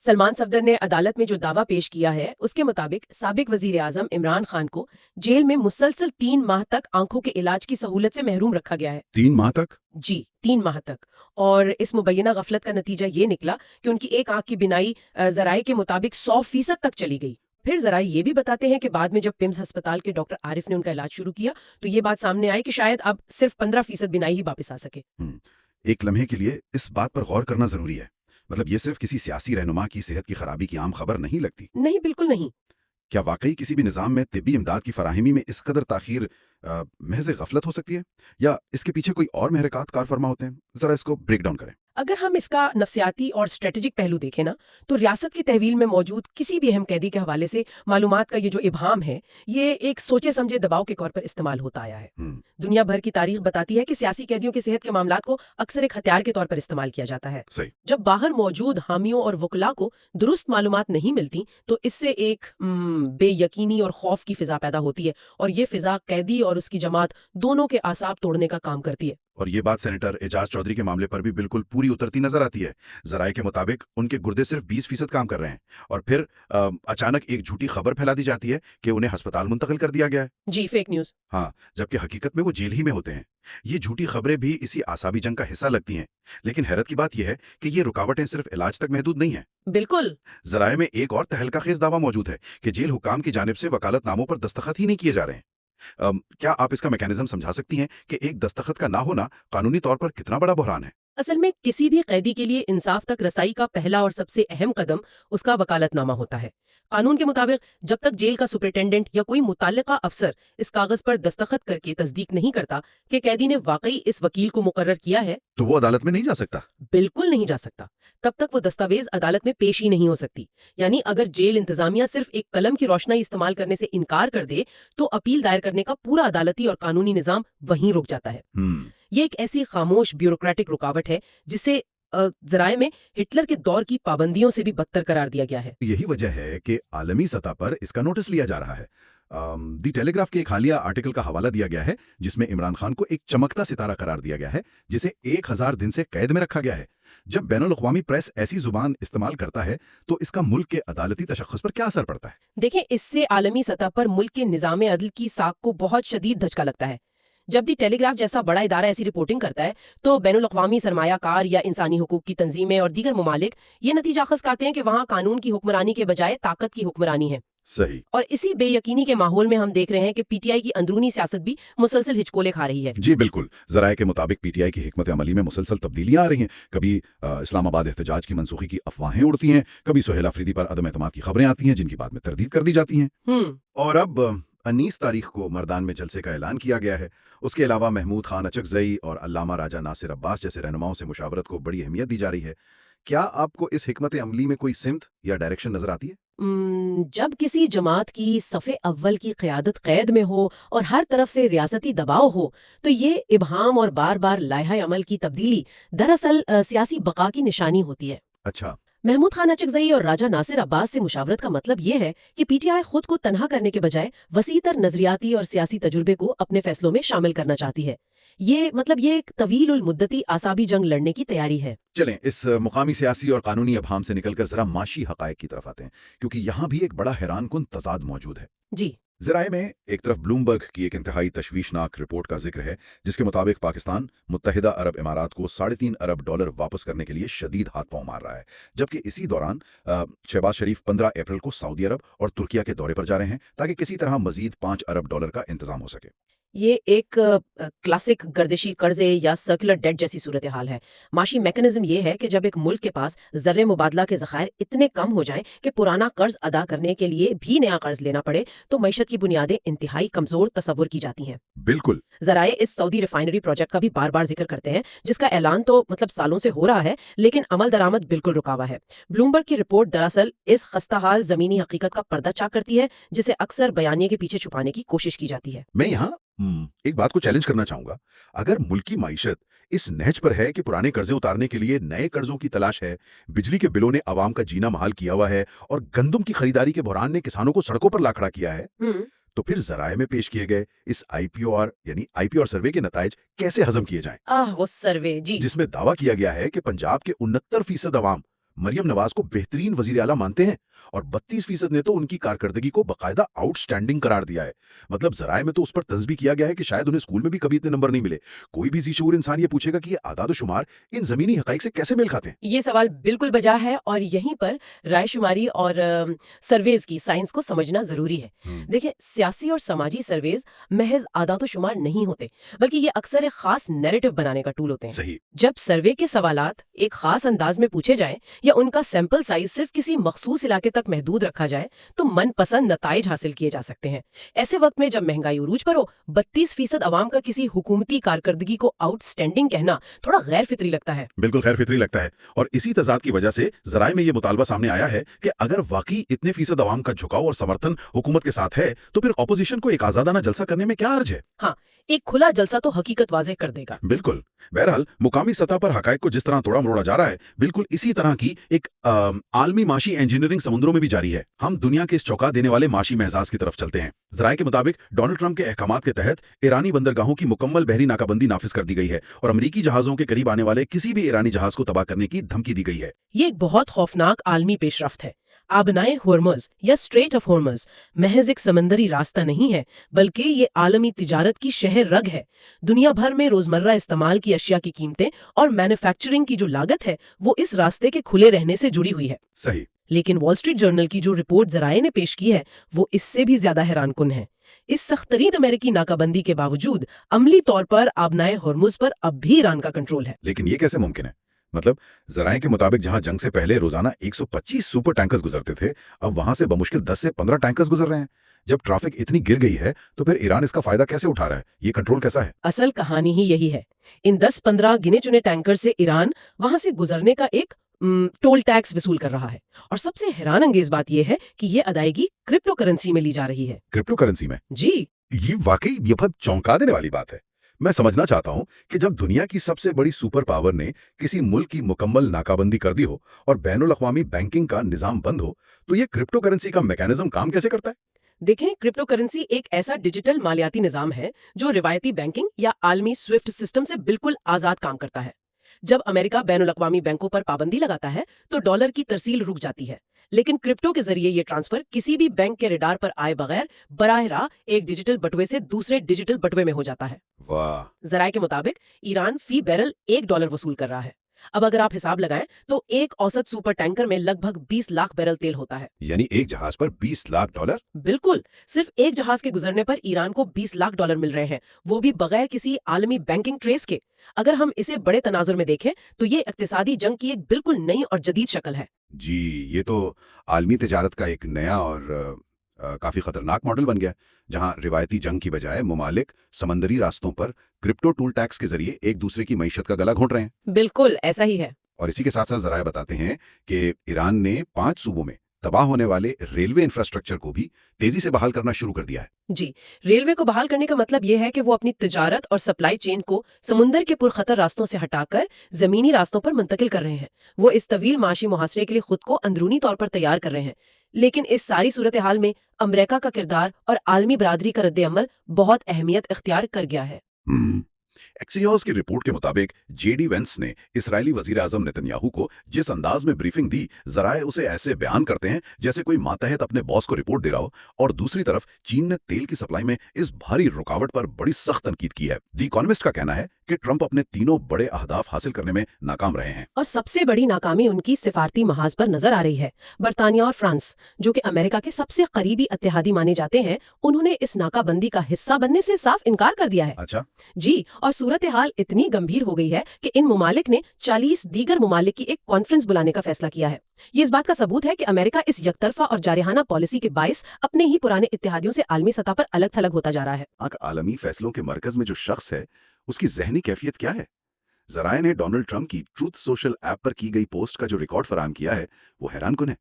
سلمان صفدر نے عدالت میں جو دعویٰ پیش کیا ہے اس کے مطابق سابق وزیر اعظم عمران خان کو جیل میں مسلسل 3 ماہ تک آنکھوں کے علاج کی سہولت سے محروم رکھا گیا ہے۔ 3 ماہ تک؟ جی 3 ماہ تک، اور اس مبینہ غفلت کا نتیجہ یہ نکلا کہ ان کی ایک آنکھ کی بینائی ذرائع کے مطابق 100% تک چلی گئی۔ پھر ذرائع یہ بھی بتاتے ہیں کہ بعد میں جب پمز ہسپتال کے ڈاکٹر عارف نے ان کا علاج شروع کیا تو یہ بات سامنے آئی کہ شاید اب صرف 15% بینائی ہی واپس آ سکے۔ ایک لمحے کے لیے اس بات پر غور کرنا ضروری ہے، مطلب یہ صرف کسی سیاسی رہنما کی صحت کی خرابی کی عام خبر نہیں لگتی؟ نہیں، بالکل نہیں۔ کیا واقعی کسی بھی نظام میں طبی امداد کی فراہمی میں اس قدر تاخیر محض غفلت ہو سکتی ہے، یا اس کے پیچھے کوئی اور محرکات کار فرما ہوتے ہیں؟ ذرا اس کو بریک ڈاؤن کریں۔ اگر ہم اس کا نفسیاتی اور اسٹریٹجک پہلو دیکھیں نا تو ریاست کی تحویل میں موجود کسی بھی اہم قیدی کے حوالے سے معلومات کا یہ جو ابہام ہے یہ ایک سوچے سمجھے دباؤ کے طور پر استعمال ہوتا آیا ہے۔ دنیا بھر کی تاریخ بتاتی ہے کہ سیاسی قیدیوں کی صحت کے معاملات کو اکثر ایک ہتھیار کے طور پر استعمال کیا جاتا ہے۔ صحیح۔ جب باہر موجود حامیوں اور وکلاء کو درست معلومات نہیں ملتی تو اس سے ایک بے یقینی اور خوف کی فضا پیدا ہوتی ہے، اور یہ فضا قیدی اور اس کی جماعت دونوں کے اعصاب توڑنے کا کام کرتی ہے۔ اور یہ بات سینیٹر اعجاز چودھری کے معاملے پر بھی بالکل پوری اترتی نظر آتی ہے۔ ذرائع کے مطابق ان کے گردے صرف 20% کام کر رہے ہیں، اور پھر اچانک ایک جھوٹی خبر پھیلا دی جاتی ہے کہ انہیں ہسپتال منتقل کر دیا گیا ہے۔ جی، فیک نیوز۔ ہاں، جبکہ حقیقت میں وہ جیل ہی میں ہوتے ہیں۔ یہ جھوٹی خبریں بھی اسی اعصابی جنگ کا حصہ لگتی ہیں، لیکن حیرت کی بات یہ ہے کہ یہ رکاوٹیں صرف علاج تک محدود نہیں ہیں۔ بالکل۔ ذرائع میں ایک اور تہلکہ خیز دعویٰ موجود ہے کہ جیل حکام کی جانب سے وکالت ناموں پر دستخط ہی نہیں کیے جا رہے ہیں۔ کیا آپ اس کا میکانزم سمجھا سکتی ہیں کہ ایک دستخط کا نہ ہونا قانونی طور پر کتنا بڑا بحران ہے؟ اصل میں کسی بھی قیدی کے لیے انصاف تک رسائی کا پہلا اور سب سے اہم قدم اس کا وکالت نامہ ہوتا ہے۔ قانون کے مطابق جب تک جیل کا سپرنٹینڈنٹ یا کوئی متعلقہ افسر اس کاغذ پر دستخط کر کے تصدیق نہیں کرتا کہ قیدی نے واقعی اس وکیل کو مقرر کیا ہے تو وہ عدالت میں نہیں جا سکتا؟ بالکل نہیں جا سکتا۔ تب تک وہ دستاویز عدالت میں پیش ہی نہیں ہو سکتی۔ یعنی اگر جیل انتظامیہ صرف ایک قلم کی روشنائی استعمال کرنے سے انکار کر دے تو اپیل دائر کرنے کا پورا عدالتی اور قانونی نظام وہیں رک جاتا ہے۔ یہ ایک ایسی خاموش بیوروکریٹک رکاوٹ ہے جسے ذرائع میں ہٹلر کے دور کی پابندیوں سے بھی بدتر قرار دیا گیا ہے۔ یہی وجہ ہے کہ عالمی سطح پر اس کا نوٹس لیا جا رہا ہے۔ دی ٹیلی گراف کے ایک حالیہ آرٹیکل کا حوالہ دیا گیا ہے جس میں عمران خان کو ایک چمکتا ستارہ قرار دیا گیا ہے جسے 1000 دن سے قید میں رکھا گیا ہے۔ جب بین الاقوامی پریس ایسی زبان استعمال کرتا ہے تو اس کا ملک کے عدالتی تشخص پر کیا اثر پڑتا ہے؟ دیکھیں، اس سے عالمی سطح پر ملک کے نظام عدل کی ساکھ کو بہت شدید دھچکا لگتا ہے۔ جب دی ٹیلی گراف جیسا بڑا ادارہ ایسی رپورٹنگ کرتا ہے تو بین الاقوامی سرمایہ کار یا انسانی حقوق کی تنظیمیں اور دیگر ممالک یہ نتیجہ اخذ کرتے ہیں کہ وہاں قانون کی حکمرانی کے بجائے طاقت کی حکمرانی ہے۔ صحیح۔ اور اسی بے یقینی کے ماحول میں ہم دیکھ رہے ہیں کہ پی ٹی آئی کی اندرونی سیاست بھی مسلسل ہچکولے کھا رہی ہے۔ جی بالکل، ذرائع کے مطابق پی ٹی آئی کی حکمت عملی میں مسلسل تبدیلیاں آ رہی ہیں۔ کبھی اسلام آباد احتجاج کی منسوخی کی افواہیں اڑتی ہیں، کبھی سہیل افریدی پر عدم اعتماد کی خبریں آتی ہیں جن کی بعد میں تردید کر دی جاتی ہیں۔ اور اب 19 تاریخ کو مردان میں جلسے کا اعلان کیا گیا ہے۔ اس کے علاوہ محمود خان اچکزئی اور علامہ راجہ ناصر عباس جیسے رہنماؤں سے مشاورت کو بڑی اہمیت دی جا رہی ہے۔ کیا آپ کو اس حکمت عملی میں کوئی سمت یا ڈائریکشن نظر آتی ہے؟ جب کسی جماعت کی صف اول کی قیادت قید میں ہو اور ہر طرف سے ریاستی دباؤ ہو تو یہ ابہام اور بار بار لائحہ عمل کی تبدیلی دراصل سیاسی بقا کی نشانی ہوتی ہے۔ اچھا۔ محمود خان اچکزئی اور راجہ ناصر عباس سے مشاورت کا مطلب یہ ہے کہ پی ٹی آئی خود کو تنہا کرنے کے بجائے وسیع تر نظریاتی اور سیاسی تجربے کو اپنے فیصلوں میں شامل کرنا چاہتی ہے۔ یہ ایک طویل المدتی اعصابی جنگ لڑنے کی تیاری ہے۔ چلیں اس مقامی سیاسی اور قانونی ابہام سے نکل کر ذرا معاشی حقائق کی طرف آتے ہیں، کیونکہ یہاں بھی ایک بڑا حیران کن تضاد موجود ہے۔ جی۔ ذرائع میں ایک طرف بلومبرگ کی ایک انتہائی تشویشناک رپورٹ کا ذکر ہے جس کے مطابق پاکستان متحدہ عرب امارات کو $3.5 ارب واپس کرنے کے لیے شدید ہاتھ پاؤں مار رہا ہے، جبکہ اسی دوران شہباز شریف 15 اپریل کو سعودی عرب اور ترکیہ کے دورے پر جا رہے ہیں تاکہ کسی طرح مزید $5 ارب کا انتظام ہو سکے۔ یہ ایک کلاسک گردشی قرضے یا سرکولر ڈیٹ جیسی صورتحال ہے۔ معاشی میکانزم یہ ہے کہ جب ایک ملک کے پاس زر مبادلہ کے ذخائر اتنے کم ہو جائیں کہ پرانا قرض ادا کرنے کے لیے بھی نیا قرض لینا پڑے تو معیشت کی بنیادیں انتہائی کمزور تصور کی جاتی ہیں۔ بالکل۔ ذرائع اس سعودی ریفائنری پروجیکٹ کا بھی بار بار ذکر کرتے ہیں جس کا اعلان تو سالوں سے ہو رہا ہے لیکن عمل درآمد بالکل رکا ہوا ہے۔ بلومبرگ کی رپورٹ دراصل اس خستہ حال زمینی حقیقت کا پردہ چاک کرتی ہے جسے اکثر بیانیے کے پیچھے چھپانے کی کوشش کی جاتی ہے۔ میں یہاں ایک بات کو چیلنج کرنا چاہوں گا۔ اگر ملکی معیشت اس نہج پر ہے کہ پرانے قرضے اتارنے کے لیے نئے قرضوں کی تلاش ہے، بجلی کے بلوں نے عوام کا جینا محال کیا ہوا ہے اور گندم کی خریداری کے بحران نے کسانوں کو سڑکوں پر لا کھڑا کیا ہے، تو پھر ذرائع میں پیش کیے گئے اس آئی پی او آر سروے کے نتائج کیسے ہضم کیے جائیں؟ وہ سروے جی، جس میں دعویٰ کیا گیا ہے کہ پنجاب کے 69% عوام مریم نواز کو बेहतरीन वजीर आला मानते हैं और 32% ने तो उनकी कारकर्दगी को बाकायदा आउटस्टैंडिंग करार दिया है। मतलब जराए में तो उस पर तंज भी किया गया है कि शायद उन्हें स्कूल में भी कभी इतने नंबर नहीं मिले। कोई भी ज़ीशऊर इंसान ये पूछेगा कि ये आदाद-ओ-शुमार इन ज़मीनी हक़ाइक़ से कैसे मेल खाते हैं? ये सवाल बिल्कुल बजा है और यहीं पर रायशुमारी और सर्वेज की साइंस को समझना जरूरी है। देखें, सियासी और समाजी सर्वेज महज आदात शुमार नहीं होते, बल्कि ये अक्सर एक खास नैरेटिव बनाने का टूल होते हैं। सही। जब सर्वे के सवालात एक खास अंदाज में पूछे जाएं या उनका सैंपल साइज सिर्फ किसी मखसूस इलाके तक महदूद रखा जाए तो मनपसंद नताइज हासिल किए जा सकते हैं। ऐसे वक्त में जब महंगाई उरूज पर हो, 32% अवाम का किसी हुकूमती कारकर्दगी को आउटस्टैंडिंग कहना थोड़ा गैर फितरी लगता है। बिल्कुल गैर फितरी लगता है, और इसी तजाद की वजह से जराए में ये मुतालबा सामने आया है कि अगर वाकई इतने फीसद अवाम का झुकाव और समर्थन हुकूमत के साथ है तो फिर ऑपोजिशन को एक आजादाना जलसा करने में क्या अर्ज है? हाँ, एक खुला जलसा तो हकीकत वाज़ेह कर देगा। बिल्कुल। बहरहाल मुकामी सतह पर हकायक को जिस तरह तोड़ा मरोड़ा जा रहा है, बिल्कुल इसी तरह की एक आलमी माशी इंजीनियरिंग समुद्रों में भी जारी है। हम दुनिया के इस चौंका देने वाले माशी महजाज की तरफ चलते हैं। जराए के मुताबिक डोनाल्ड ट्रंप के अहकामात के तहत ईरानी बंदरगाहों की मुकम्मल बहरी नाकाबंदी नाफिज कर दी गई है और अमरीकी जहाजों के करीब आने वाले किसी भी ईरानी जहाज को तबाह करने की धमकी दी गई है। ये एक बहुत खौफनाक आलमी पेशरफ्त है। आबनाए होर्मुज या स्ट्रेट ऑफ होर्मुज महज एक समंदरी रास्ता नहीं है, बल्कि ये आलमी तिजारत की शहर रग है। दुनिया भर में रोजमर्रा इस्तेमाल की अशिया की कीमतें और मैन्युफैक्चरिंग की जो लागत है वो इस रास्ते के खुले रहने से जुड़ी हुई है। सही। लेकिन वॉल स्ट्रीट जर्नल की जो रिपोर्ट जराए ने पेश की है वो इससे भी ज्यादा हैरानकुन है। इस सख्तरीन अमेरिकी नाकाबंदी के बावजूद अमली तौर पर आबनाए होर्मुज पर अब भी ईरान का कंट्रोल है। लेकिन ये कैसे मुमकिन है? मतलब जराए के मुताबिक जहां जंग से पहले रोजाना 125 सुपर टैंकर्स गुजरते थे, अब वहां से बमुश्किल 10 से 15 टैंकर्स गुजर रहे हैं। जब ट्रैफिक इतनी गिर गई है तो फिर ईरान इसका फायदा कैसे उठा रहा है? ये कंट्रोल कैसा है? असल कहानी ही यही है। इन 10-15 गिने चुने टैंकर से ईरान वहां से गुजरने का एक टोल टैक्स वसूल कर रहा है। और सबसे हैरान अंगेज बात यह है कि ये अदायगी क्रिप्टो करेंसी में ली जा रही है। क्रिप्टो करेंसी में? जी, ये वाकई ये बहुत चौंका देने वाली बात है। मैं समझना चाहता हूं कि जब दुनिया की सबसे बड़ी सुपर पावर ने किसी मुल्क की मुकम्मल नाकाबंदी कर दी हो और बैनुल अक़वामी बैंकिंग का निजाम बंद हो, तो ये क्रिप्टो करेंसी का मैकेनिज्म काम कैसे करता है? देखें, क्रिप्टो करेंसी एक ऐसा डिजिटल मालियाती निजाम है जो रिवायती बैंकिंग या आलमी स्विफ्ट सिस्टम से बिल्कुल आजाद काम करता है। जब अमेरिका बैनुल अक़वामी बैंकों पर पाबंदी लगाता है तो डॉलर की तरसील रुक जाती है, लेकिन क्रिप्टो के जरिए ये ट्रांसफर किसी भी बैंक के रेडार पर आए बगैर बराह राह एक डिजिटल बटुए से दूसरे डिजिटल बटुए में हो जाता है। वाह। जराए के मुताबिक ईरान फी बैरल $1 वसूल कर रहा है। अब अगर आप हिसाब लगाएं तो एक औसत सुपर टैंकर में लगभग 20 लाख बैरल तेल होता है। यानी एक जहाज पर $20 लाख? बिल्कुल। सिर्फ एक जहाज के गुजरने पर ईरान को $20 लाख मिल रहे हैं, वो भी बगैर किसी आलमी बैंकिंग ट्रेस के। अगर हम इसे बड़े तनाजुर में देखें तो ये इक्तिसादी जंग की एक बिल्कुल नई और जदीद शक्ल है। जी, ये तो आलमी तिजारत का एक नया और काफी खतरनाक मॉडल बन गया, जहां रिवायती जंग की बजाय मुमालिक समंदरी रास्तों पर क्रिप्टो टूल टैक्स के जरिए एक दूसरे की मईशत का गला घोंट रहे हैं। बिल्कुल ऐसा ही है। और इसी के साथ साथ जराए बताते हैं कि ईरान ने 5 सूबों में तबाह होने वाले रेलवे इंफ्रास्ट्रक्चर को भी तेजी से बहाल करना शुरू कर दिया है। जी, रेलवे को बहाल करने का मतलब यह है कि वो अपनी तिजारत और सप्लाई चेन को समुंदर के पुरखतर रास्तों से हटाकर जमीनी रास्तों पर मुंतकिल कर रहे हैं। वो इस तवील माशी मुहासरे के लिए खुद को अंदरूनी तौर पर तैयार कर रहे हैं। लेकिन इस सारी सूरत हाल में अमेरिका का किरदार और आलमी बरादरी का रद्द-ए-अमल बहुत अहमियत इख्तियार कर गया है। एक्सियोस की रिपोर्ट के मुताबिक जेडी वेंस ने इस्राएली वजीर आजम नेतन्याहू को जिस अंदाज में ब्रीफिंग दी, जराए उसे ऐसे बयान करते हैं जैसे कोई मातहत अपने बॉस को रिपोर्ट दे रहा हो। और दूसरी तरफ चीन ने तेल की सप्लाई में इस भारी रुकावट पर बड़ी सख्त तनकीद की है। द इकोनॉमिस्ट का कहना है कि ट्रंप अपने तीनों बड़े अहदाफ हासिल करने में नाकाम रहे हैं। और सबसे बड़ी नाकामी उनकी सिफारती महाज पर नजर आ रही है। बरतानिया और फ्रांस, जो कि अमेरिका के सबसे करीबी इत्तेहादी माने जाते हैं, उन्होंने इस नाकाबंदी का हिस्सा बनने से साफ इनकार कर दिया है। अच्छा जी, और सूरत हाल इतनी गंभीर हो गई है कि इन मुमालिक ने 40 दीगर मुमालिक की एक कॉन्फ्रेंस बुलाने का फैसला किया है। ये इस बात का सबूत है कि अमेरिका इस यकतरफा और जारिहाना पॉलिसी के बाइस अपने ही पुराने इत्तेहादियों से आलमी सतह पर अलग थलग होता जा रहा है। आलमी फैसलों के मरकज में जो शख्स है उसकी जहनी कैफियत क्या है? जराए ने डोनाल्ड ट्रंप की ट्रूथ सोशल ऐप पर की गई पोस्ट का जो रिकॉर्ड फराहम किया है वो हैरानकुन है।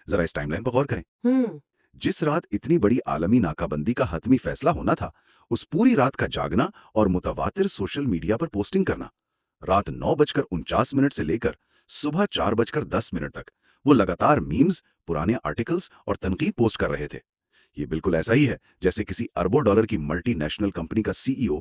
जरा इस टाइमलाइन पर गौर करें। जिस रात इतनी बड़ी आलमी नाकाबंदी का हतमी फैसला होना था, उस पूरी रात का जागना और मुतवातिर सोशल मीडिया पर पोस्टिंग करना। रात 9:49 से लेकर सुबह 4:10 तक वो लगातार मीम्स, पुराने आर्टिकल्स और तनकीद पोस्ट कर रहे थे। ये बिल्कुल ऐसा ही है जैसे किसी अरबों डॉलर की मल्टीनेशनल कंपनी का सीईओ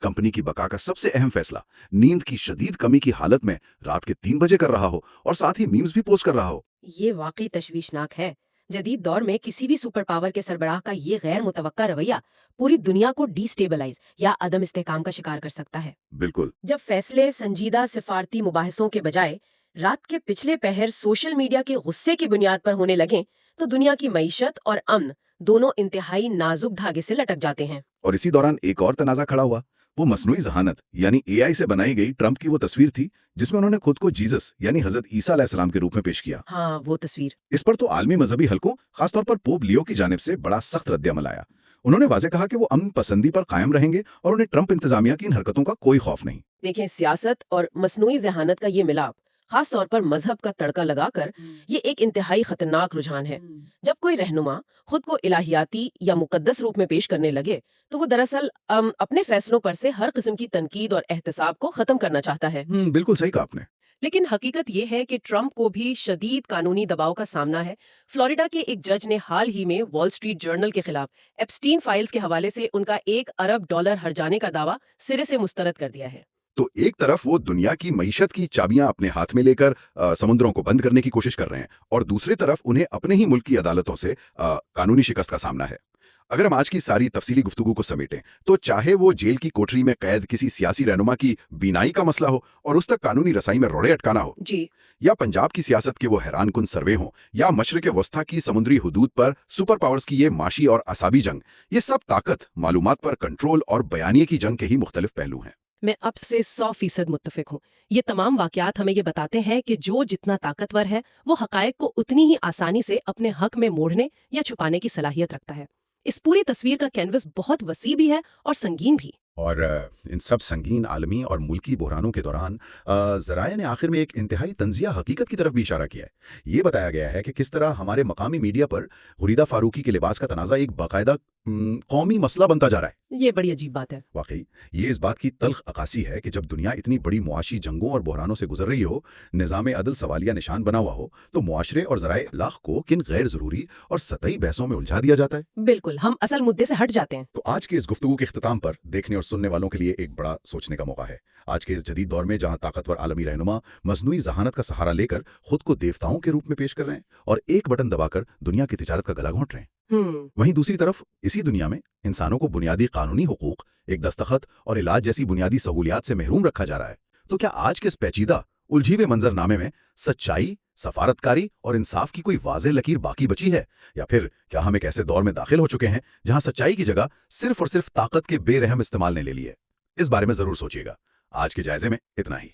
कंपनी की बका का सबसे अहम फैसला नींद की शदीद कमी की हालत में रात के 3 बजे कर रहा हो और साथ ही मीम्स भी पोस्ट कर रहा हो। ये वाकई तशवीशनाक है। जदीद दौर में किसी भी सुपर पावर के सरबराह का ये गैर मुतवक्का रवैया पूरी दुनिया को डिस्टेबलाइज या अदम इस्तेहकाम का शिकार कर सकता है। बिल्कुल। जब फैसले संजीदा सिफारती मुबाहिसों के बजाय रात के पिछले पहर सोशल मीडिया के गुस्से की बुनियाद पर होने लगे तो दुनिया की मईशत और अमन दोनों इंतहाई नाजुक धागे से लटक जाते हैं। और इसी दौरान एक और तनाज़ा खड़ा हुआ। वो मसनूई ज़हानत यानी एआई से बनाई गई ट्रंप की वो तस्वीर थी जिसमें उन्होंने खुद को जीसस यानी हजरत ईसा अलैहिस्सलाम के रूप में पेश किया। हाँ, वो तस्वीर। इस पर तो आलमी मजहबी हलकों, खासतौर पर पोप लियो की जानिब से बड़ा सख्त रद्द-ए-अमल आया। उन्होंने वाज़े कहा कि वो अमन पसंदी पर कायम रहेंगे और उन्हें ट्रंप इंतजामिया की इन हरकतों का कोई खौफ नहीं। देखें, सियासत और मसनूई ज़हानत का ये मिलाप, खास तौर पर मजहब का तड़का लगाकर, ये एक इंतहाई खतरनाक रुझान है। जब कोई रहनुमा खुद को इलाहियाती या मुकद्दस रूप में पेश करने लगे तो वो दरअसल अपने फैसलों पर से हर किस्म की तनकीद और एहतसाब को खत्म करना चाहता है। बिल्कुल सही कहा आपने। लेकिन हकीकत ये है कि ट्रंप को भी शदीद कानूनी दबाव का सामना है। फ्लोरिडा के एक जज ने हाल ही में वॉल स्ट्रीट जर्नल के खिलाफ एप्स्टीन फाइल्स के हवाले से उनका $1 अरब हर्जाने का दावा सिरे से मुस्तरद कर दिया है। तो एक तरफ वो दुनिया की मईशत की चाबियां अपने हाथ में लेकर समुद्रों को बंद करने की कोशिश कर रहे हैं और दूसरी तरफ उन्हें अपने ही मुल्क की अदालतों से कानूनी शिकस्त का सामना है। अगर हम आज की सारी तफसीली गुफ्तगू को समेटें तो चाहे वो जेल की कोठरी में कैद किसी सियासी रहनुमा की बीनाई का मसला हो और उस तक कानूनी रसाई में रोड़े अटकाना हो जी, या पंजाब की सियासत के वो हैरानकुन सर्वे हों या मशरिक वस्ता की समुद्री हुदूद पर सुपर पावर्स की ये माशी और असाबी जंग, ये सब ताकत, मालूमात पर कंट्रोल और बयानिए की जंग के ही मुख्तलिफ पहलू हैं। मैं अब से 100% मुत्तफिक हूँ। ये तमाम वाकयात हमें ये बताते हैं कि जो जितना ताकतवर है वो हकायक को उतनी ही आसानी से अपने हक में मोड़ने या छुपाने की सलाहियत रखता है। इस पूरी तस्वीर का कैनवस बहुत वसी भी है और संगीन भी। और इन सब संगीन आलमी और मुल्की बहरानों के दौरान ज़राए ने आखिर में एक इंतहाई तंजिया हकीकत की तरफ भी इशारा किया है। ये बताया गया है कि किस तरह हमारे मकामी मीडिया पर हुरीदा फारूकी के लिबास का तनाज़ा एक बाकायदा कौमी मसला बनता जा रहा है। ये बड़ी अजीब बात है। वाकई ये इस बात की तल्ख अक्कासी है कि जब दुनिया इतनी बड़ी मुआशी जंगों और बहरानों से गुजर रही हो, निज़ाम अदल सवालिया निशान बना हुआ हो, तो मुआशरे और ज़राए इब्लाग को किन गैर ज़रूरी और सतही बहसों में उलझा दिया जाता है। बिल्कुल, हम असल मुद्दे से हट जाते हैं। तो आज के इस गुफ्तगू के इख्तिताम पर देखने और सुनने वालों के लिए एक बड़ा सोचने का मौका है। आज के इस जदीद दौर में जहां ताकतवर आलमी रहनुमा मजनूई ज़हानत का सहारा लेकर खुद को देवताओं के रूप में पेश कर रहे हैं और एक बटन दबाकर दुनिया की तिजारत का गला घोंट रहे हैं, वहीं दूसरी तरफ इसी दुनिया में इंसानों को बुनियादी कानूनी हुकूक, एक दस्तखत और इलाज जैसी बुनियादी सहूलियात से महरूम रखा जा रहा है। तो क्या आज के इस पेचीदा उलझे हुए मंजरनामे में सच्चाई, सफारतकारी और इंसाफ की कोई वाज़ेह लकीर बाकी बची है, या फिर क्या हम एक ऐसे दौर में दाखिल हो चुके हैं जहां सच्चाई की जगह सिर्फ और सिर्फ ताकत के बेरहम इस्तेमाल ने ले ली है? इस बारे में जरूर सोचिएगा। आज के जायजे में इतना ही।